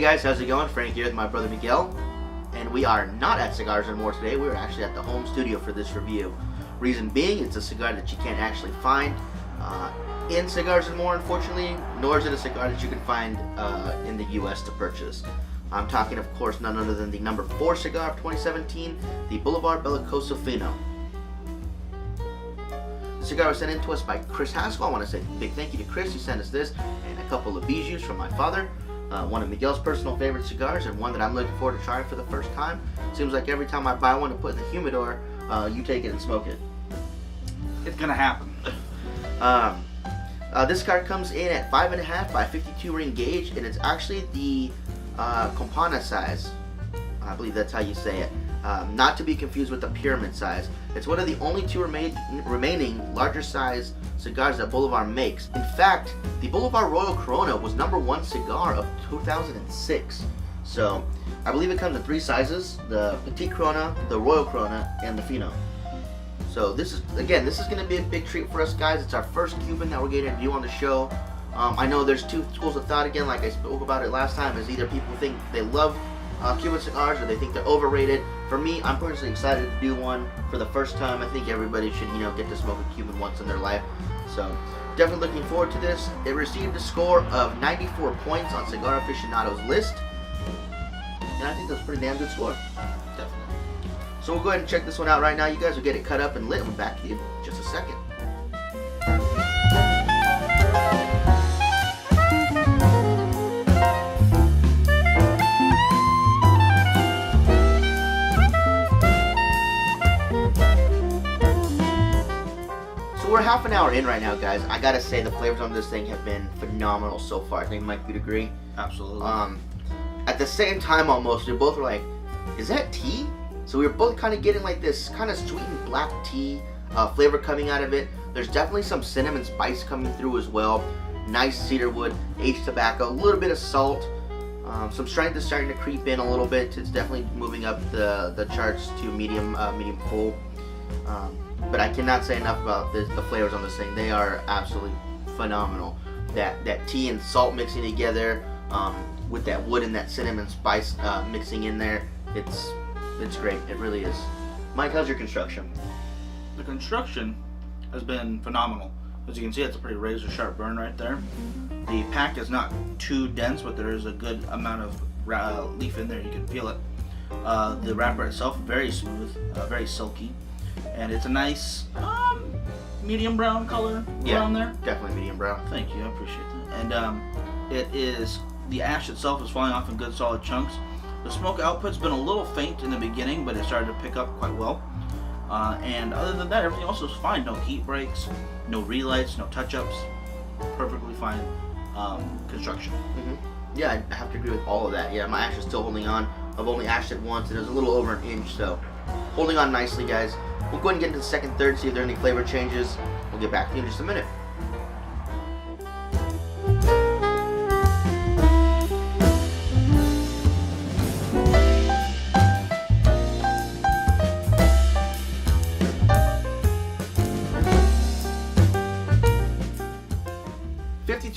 Hey guys, how's it going? Frank here with my brother Miguel, and we are not at Cigars and More today. We're actually at the home studio for this review. Reason being, it's a cigar that you can't actually find in Cigars and More, unfortunately, nor is it a cigar that you can find in the U.S. to purchase. I'm talking, of course, none other than the number 4 cigar of 2017, the Boulevard Bellicoso Fino. The cigar was sent in to us by Chris Haskell. I want to say a big thank you to Chris. He sent us this and a couple of bijous from my father. One of Miguel's personal favorite cigars, and one that I'm looking forward to trying for the first time. Seems like every time I buy one to put in the humidor, you take it and smoke it. It's gonna happen. This cigar comes in at 5.5 by 52 ring gauge, and it's actually the Campana size. I believe that's how you say it. Not to be confused with the pyramid size. It's one of the only two remaining larger size cigars that Boulevard makes. In fact, the Boulevard Royal Corona was #1 cigar of 2006. So, I believe it comes in 3 sizes: the Petite Corona, the Royal Corona, and the Fino. So this is going to be a big treat for us guys. It's our first Cuban that we're getting to review on the show. I know there's 2 schools of thought again, like I spoke about it last time, is either people think they love Cuban cigars or they think they're overrated. For me, I'm personally excited to do one for the first time. I think everybody should, get to smoke a Cuban once in their life. So definitely looking forward to this. It received a score of 94 points on Cigar Aficionado's list, and I think that's a pretty damn good score. Definitely. So we'll go ahead and check this one out right now. You guys will get it cut up and lit. We'll be back to you in just a second. We're half an hour in right now, guys. I gotta say the flavors on this thing have been phenomenal so far. I think Mike would agree. Absolutely. At the same time, almost, we both were like, "Is that tea?" So we were both kind of getting like this kind of sweetened black tea flavor coming out of it. There's definitely some cinnamon spice coming through as well. Nice cedarwood, aged tobacco, a little bit of salt. Some strength is starting to creep in a little bit. It's definitely moving up the charts to medium full. But I cannot say enough about the flavors on this thing. They are absolutely phenomenal. That tea and salt mixing together with that wood and that cinnamon spice mixing in there, it's great. It really is. Mike, how's your construction? The construction has been phenomenal. As you can see, it's a pretty razor sharp burn right there. The pack is not too dense, but there is a good amount of leaf in there. You can feel it. The wrapper itself, very smooth, very silky. And it's a nice medium brown color around there. Definitely medium brown. Thank you, I appreciate that. And the ash itself is falling off in good solid chunks. The smoke output's been a little faint in the beginning, but it started to pick up quite well. And other than that, everything else is fine. No heat breaks, no relights, no touch-ups. Perfectly fine construction. Yeah, I have to agree with all of that. Yeah, my ash is still holding on. I've only ashed it once, and it was a little over an inch, so holding on nicely, guys. We'll go ahead and get into the second, third, see if there are any flavor changes. We'll get back to you in just a minute.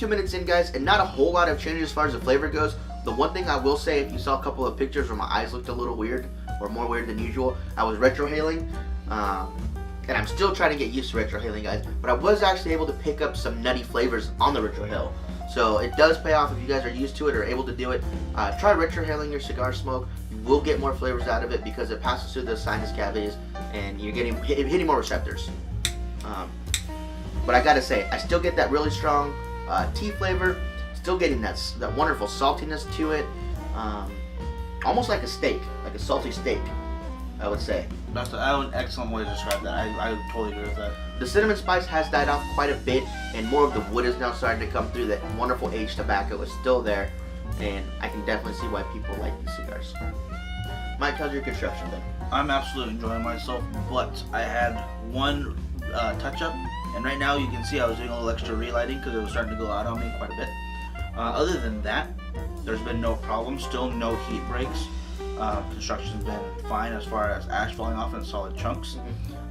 Minutes in, guys, and not a whole lot of changes as far as the flavor goes. The one thing I will say, if you saw a couple of pictures where my eyes looked a little weird, or more weird than usual, I was retrohaling, and I'm still trying to get used to retrohaling, guys, but I was actually able to pick up some nutty flavors on the retrohale. So it does pay off if you guys are used to it or able to do it. Try retrohaling your cigar smoke. You will get more flavors out of it because it passes through the sinus cavities and you're hitting more receptors. But I gotta say, I still get that really strong tea flavor, still getting that wonderful saltiness to it, almost like a steak, like a salty steak, I would say. That's an excellent way to describe that. I totally agree with that. The cinnamon spice has died off quite a bit, and more of the wood is now starting to come through. That wonderful aged tobacco is still there, and I can definitely see why people like these cigars. Mike, how's your construction then? I'm absolutely enjoying myself, but I had one touch-up. And right now you can see I was doing a little extra relighting because it was starting to go out on me quite a bit. Other than that, there's been no problem. Still no heat breaks. Construction's been fine as far as ash falling off in solid chunks.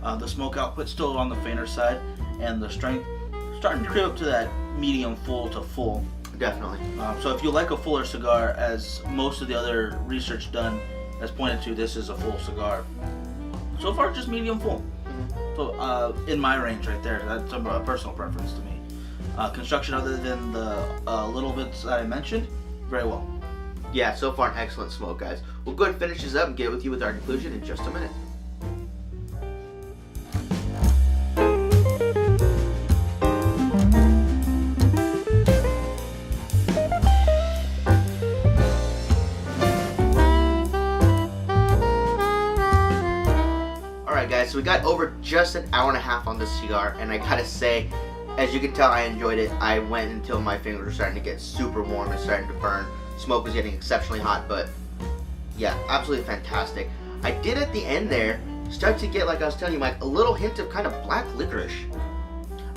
The smoke output still on the fainter side, and the strength starting to creep up to that medium full to full. Definitely. So if you like a fuller cigar, as most of the other research done has pointed to, this is a full cigar. So far, just medium full. So in my range right there, that's a personal preference to me. Construction, other than the little bits that I mentioned, very well. Yeah, so far an excellent smoke, guys. We'll go ahead and finish this up and get with you with our conclusion in just a minute. Alright guys, so we got over just an hour and a half on this cigar, and I gotta say, as you can tell, I enjoyed it. I went until my fingers were starting to get super warm and starting to burn. Smoke was getting exceptionally hot, but yeah, absolutely fantastic. I did at the end there start to get, like I was telling you, Mike, a little hint of kind of black licorice.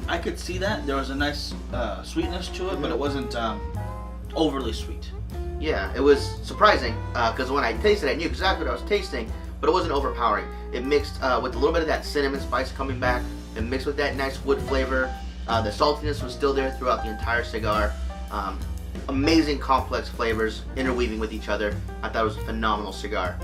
I could see that. There was a nice sweetness to it, but it wasn't overly sweet. Yeah, it was surprising, because when I tasted it, I knew exactly what I was tasting, but it wasn't overpowering. It mixed with a little bit of that cinnamon spice coming back, and mixed with that nice wood flavor. The saltiness was still there throughout the entire cigar. Amazing complex flavors interweaving with each other. I thought it was a phenomenal cigar.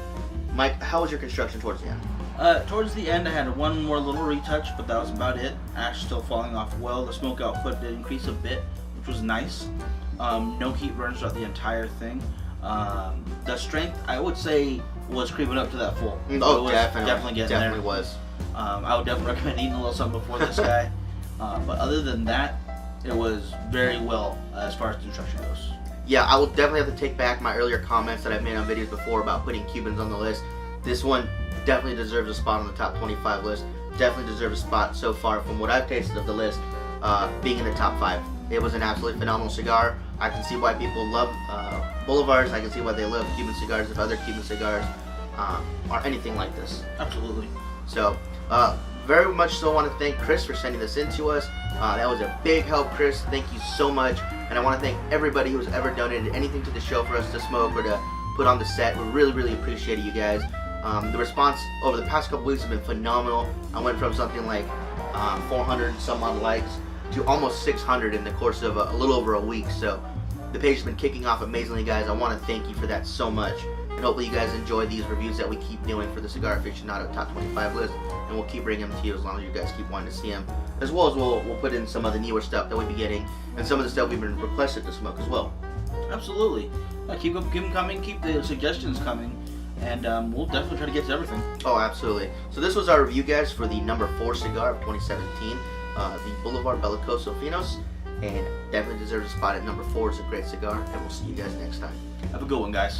Mike, how was your construction towards the end? Towards the end, I had one more little retouch, but that was about it. Ash still falling off well. The smoke output did increase a bit, which was nice. No heat burns throughout the entire thing. The strength, I would say, was creeping up to that full. Oh, definitely getting there. Was. I would definitely recommend eating a little something before this guy. But other than that, it was very well as far as construction goes. Yeah, I will definitely have to take back my earlier comments that I've made on videos before about putting Cubans on the list. This one definitely deserves a spot on the top 25 list. Definitely deserves a spot so far from what I've tasted of the list, being in the top 5. It was an absolutely phenomenal cigar. I can see why people love Bolivars. I can see why they love Cuban cigars if other Cuban cigars are anything like this. Absolutely. So, very much so want to thank Chris for sending this in to us. That was a big help, Chris. Thank you so much. And I want to thank everybody who's ever donated anything to the show for us to smoke or to put on the set. We really, really appreciate it, you guys. The response over the past couple weeks has been phenomenal. I went from something like 400 some odd likes to almost 600 in the course of a little over a week. So the page has been kicking off amazingly, guys. I want to thank you for that so much. And hopefully you guys enjoy these reviews that we keep doing for the Cigar Aficionado Top 25 list. And we'll keep bringing them to you as long as you guys keep wanting to see them. As well as we'll put in some of the newer stuff that we'll be getting. And some of the stuff we've been requested to smoke as well. Absolutely. Keep them coming. Keep the suggestions coming. And we'll definitely try to get to everything. Oh, absolutely. So this was our review, guys, for the number 4 cigar of 2017. The Bolivar Belicoso Finos. And definitely deserves a spot at number 4. It's a great cigar. And we'll see you guys next time. Have a good one, guys.